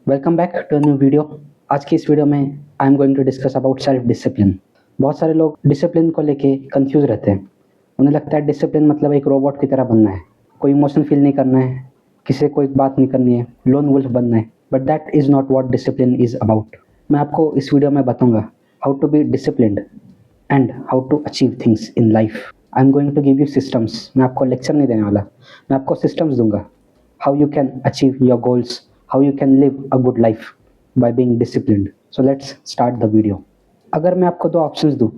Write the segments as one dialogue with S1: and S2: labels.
S1: Welcome back to new video. आज की इस वीडियो में I am going to discuss about self discipline. बहुत सारे लोग डिसिप्लिन को लेके कंफ्यूज रहते हैं। उन्हें लगता है डिसिप्लिन मतलब एक रोबोट की तरह बनना है, कोई इमोशन फील नहीं करना है, किसी से कोई बात नहीं करनी है, लोन वुल्फ बनना है। But that is not what discipline is about. मैं आपको इस वीडियो में बताऊंगा how to be disciplined and how to achieve things in life. I am going to give you systems. मैं आपको लेक्चर नहीं देने वाला, मैं आपको सिस्टम्स दूंगा। How you can achieve your goals, how you can live a good life by being disciplined. So let's start the video. अगर मैं आपको दो ऑप्शंस दूँ,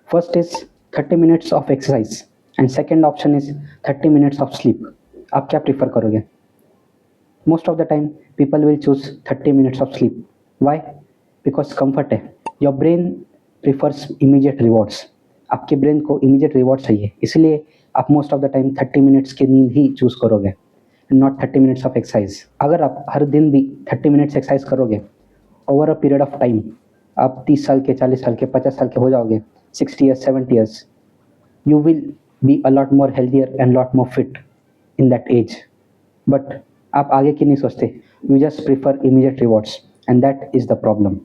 S1: first is 30 minutes of exercise and second option is 30 minutes of sleep, आप क्या prefer करोगे? Most of the time people will choose 30 minutes of sleep. Why? Because comfort है। Your brain prefers immediate rewards. आपके brain को immediate reward चाहिए, इसलिए आप most of the time 30 minutes की नींद ही चूज करोगे, नॉट 30 मिनट्स ऑफ एक्सरसाइज। अगर आप हर दिन भी 30 मिनट्स एक्सरसाइज करोगे over a period of time, आप 30 साल के, 40 साल के, 50 साल के हो जाओगे, 60 years, 70 years, you will be a lot more healthier and lot more fit in that age. But आप आगे की नहीं सोचते, you just prefer immediate rewards and that is the problem.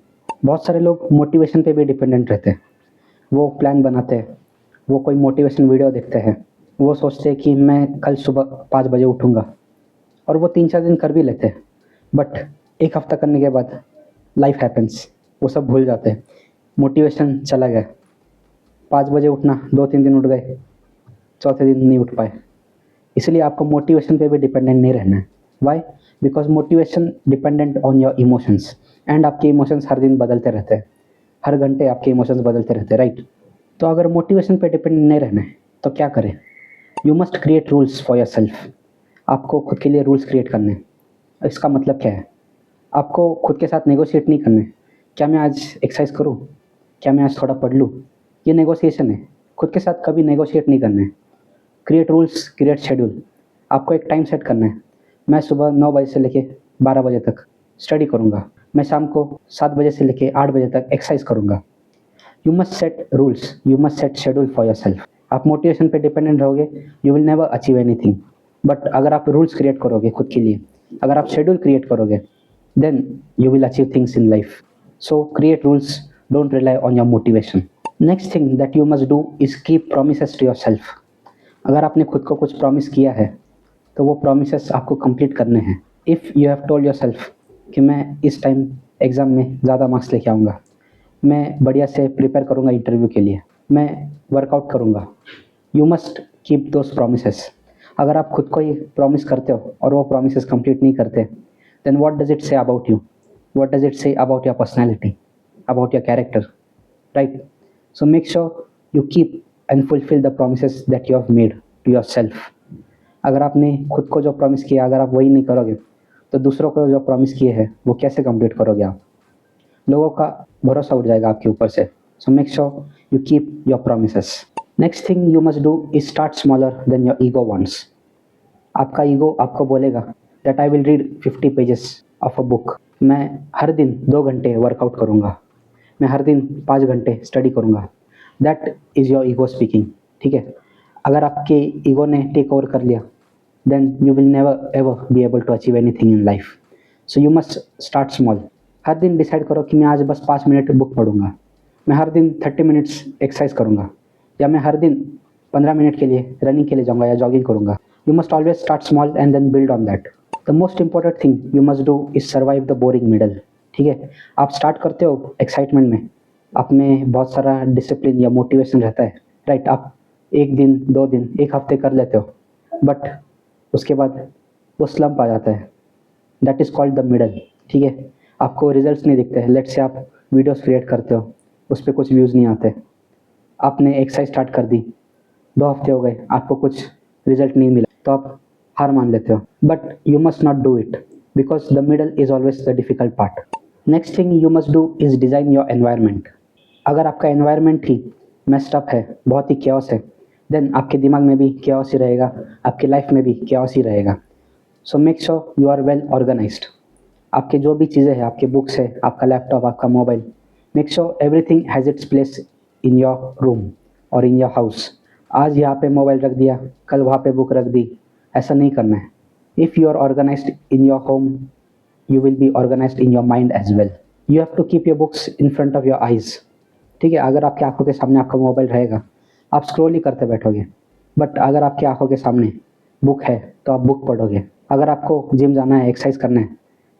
S1: बहुत सारे लोग मोटिवेशन पे भी डिपेंडेंट रहते हैं। वो प्लान बनाते हैं, वो कोई मोटिवेशन वीडियो देखते हैं, वो सोचते हैं कि मैं कल सुबह 5 बजे उठूँगा, और वो 3-4 दिन कर भी लेते हैं। बट एक हफ्ता करने के बाद लाइफ हैपन्स, वो सब भूल जाते हैं, मोटिवेशन चला गया। 5 बजे उठना, 2-3 दिन उठ गए, चौथे दिन नहीं उठ पाए। इसलिए आपको मोटिवेशन पे भी डिपेंडेंट नहीं रहना है। Why? Because motivation dependent on your emotions and आपके इमोशंस हर दिन बदलते रहते हैं, हर घंटे आपके इमोशंस बदलते रहते हैं, राइट? तो अगर मोटिवेशन पे डिपेंडेंट नहीं रहना है तो क्या करें? You must create rules for your self. आपको खुद के लिए रूल्स क्रिएट करने हैं। इसका मतलब क्या है? आपको खुद के साथ नेगोशिएट नहीं करना है। क्या मैं आज एक्सरसाइज करूँ? क्या मैं आज थोड़ा पढ़ लूँ? ये नेगोशिएशन है। खुद के साथ कभी नेगोशिएट नहीं करना है। Create rules, create schedule. आपको एक टाइम सेट करना है। मैं सुबह 9 बजे से लेके 12 बजे तक स्टडी करूँगा, मैं शाम को 7 बजे से लेके 8 बजे तक एक्सरसाइज करूँगा। You must set rules, you must set schedule for your self. आप मोटिवेशन पे डिपेंडेंट रहोगे, you will never achieve anything. But अगर आप रूल्स क्रिएट करोगे खुद के लिए, अगर आप शेड्यूल क्रिएट करोगे, then you will achieve things in life. So create rules, don't rely on your motivation. Next thing that you must do is keep promises to yourself. अगर आपने खुद को कुछ प्रॉमिस किया है तो वो प्रॉमिसेस आपको कंप्लीट करने हैं। If you have told your self कि मैं इस टाइम एग्ज़ाम में ज़्यादा मार्क्स लेके आऊँगा, मैं बढ़िया से प्रिपेयर करूँगा इंटरव्यू के लिए, मैं वर्कआउट करूँगा, you must keep those promises. अगर आप खुद को ही प्रॉमिस करते हो और वो प्रॉमिसेस कंप्लीट नहीं करते, then what does it say about you? What does it say about your personality, about your character, right? So make sure you keep and fulfill the promises that you have made to yourself. अगर आपने खुद को जो promise किया, अगर आप वही नहीं करोगे तो दूसरों को जो प्रॉमिस किए हैं वो कैसे कंप्लीट करोगे आप? लोगों का भरोसा उठ जाएगा आपके ऊपर से। सो make sure you keep your promises. Next thing you must do is start smaller than your ego wants. आपका ईगो आपको बोलेगा that I will read 50 pages of a book, मैं हर दिन 2 घंटे वर्कआउट करूँगा, मैं हर दिन 5 घंटे स्टडी करूँगा। That is your ego speaking, ठीक है? अगर आपके ईगो ने टेक ओवर कर लिया, then you will never ever be able to achieve anything in life. So you must start small. हर दिन डिसाइड करो कि मैं आज बस 5 मिनट बुक पढ़ूंगा, मैं हर दिन 30 मिनट्स एक्सरसाइज करूँगा, या मैं हर दिन 15 मिनट के लिए रनिंग के लिए जाऊँगा या जॉगिंग करूँगा। You must always start small and then build on that. The most important thing you must do is survive the boring middle, ठीक है? आप स्टार्ट करते हो एक्साइटमेंट में, आप में बहुत सारा डिसिप्लिन या मोटिवेशन रहता है, राइट? आप 1 दिन, 2 दिन, 1 हफ्ते कर लेते हो, बट उसके बाद वो स्लम्प आ जाता है। That is called the middle, ठीक है? आपको रिजल्ट्स नहीं दिखते हैं। लेट्स से आप वीडियोस क्रिएट करते हो, उस पर कुछ व्यूज़ नहीं आते, आपने एक्सरसाइज स्टार्ट कर दी, 2 हफ्ते हो गए, आपको कुछ रिजल्ट नहीं मिला, तो आप हार मान लेते हो। But you must not do it because the middle is always the difficult part. Next thing you must do is design your environment. अगर आपका एनवायरनमेंट ही मेस्ड अप है, बहुत ही केओस है, देन आपके दिमाग में भी केओस ही रहेगा, आपकी लाइफ में भी केओस ही रहेगा। So make sure you are well organised. आपके जो भी चीज़ें हैं, आपके बुक्स है, आपका लैपटॉप, आपका mobile, make sure everything has its place in your room और इन योर हाउस। आज यहाँ पे मोबाइल रख दिया, कल वहाँ पे बुक रख दी, ऐसा नहीं करना है। If you are organised in your home, you will be organized in your mind as well. You have to keep your books in front of your eyes. ठीक है, अगर आपकी आंखों के सामने आपका मोबाइल रहेगा, आप स्क्रॉल ही करते बैठोगे, बट अगर आपकी आंखों के सामने बुक है तो आप बुक पढ़ोगे. अगर आपको जिम जाना है, एक्सरसाइज करना है,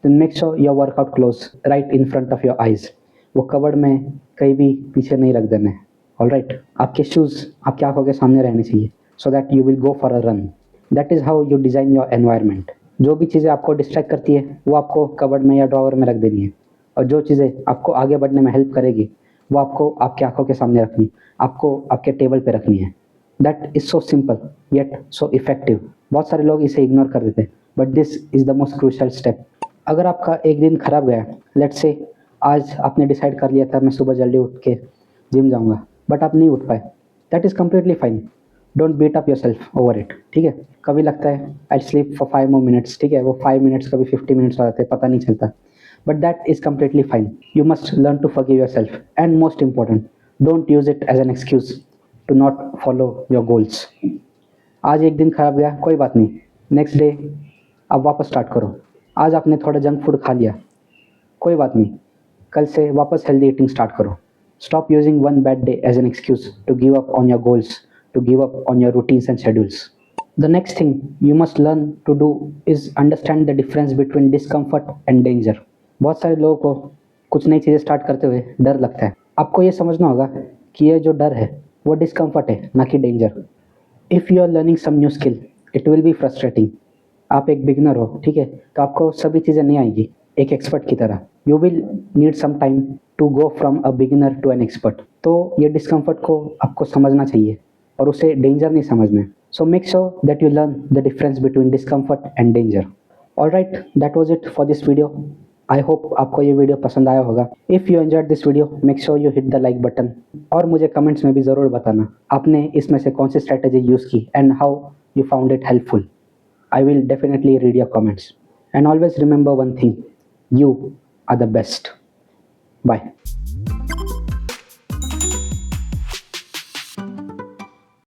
S1: then make sure your workout clothes right in front of your eyes. वो कवर्ड में कहीं भी पीछे नहीं रख देने. ऑलराइट, आपके शूज़ आपकी आंखों के सामने रहने चाहिए so that you will go for a run. That is how you design your environment. जो भी चीज़ें आपको डिस्ट्रैक्ट करती है वो आपको कवर्ड में या ड्रॉवर में रख देनी है, और जो चीज़ें आपको आगे बढ़ने में हेल्प करेगी वो आपको आपकी आंखों के सामने रखनी, आपको आपके टेबल पे रखनी है. That is so simple yet so effective. बहुत सारे लोग इसे इग्नोर कर देते हैं, but this is the most crucial step. अगर आपका एक दिन खराब गया, लेट्स से आज आपने डिसाइड कर लिया था मैं सुबह जल्दी उठ के जिम जाऊंगा, बट आप नहीं उठ पाए, that is completely fine. Don't beat up yourself over it. ठीक है, कभी लगता है I sleep for 5 more minutes. ठीक है, वो 5 minutes कभी 50 minutes हो जाते हैं, पता नहीं चलता, but that is completely fine. You must learn to forgive yourself, and most important, don't use it as an excuse to not follow your goals. आज एक दिन खराब गया, कोई बात नहीं, नेक्स्ट डे आप वापस स्टार्ट करो. आज आपने थोड़ा जंक फूड खा लिया, कोई बात नहीं, कल से वापस हेल्दी ईटिंग स्टार्ट करो. Stop using one bad day as an excuse to give up on your goals, to give up on your routines and schedules. The next thing you must learn to do is understand the difference between discomfort and danger. बहुत सारे लोगों को कुछ नई चीज़ें start करते हुए डर लगता है. आपको ये समझना होगा कि ये जो डर है वो डिस्कम्फर्ट है, ना कि danger. If you are learning some new skill it will be frustrating. आप एक बिगनर हो, ठीक है, तो आपको सभी चीज़ें नहीं आएंगी एक एक्सपर्ट की तरह. You will need some time to go from a beginner to an expert. तो ये डिस्कम्फर्ट को आपको समझना चाहिए और उसे डेंजर नहीं समझना है. सो make sure that you learn the difference between discomfort and danger. Alright, that was it for this video. I hope आपको ये वीडियो पसंद आया होगा. If you enjoyed this video make sure you hit the like button, और मुझे comments में भी ज़रूर बताना आपने इसमें से कौन सी स्ट्रैटेजी यूज़ की and how you found it helpful. I will definitely read your comments. And always remember one thing, you are the best. Bye.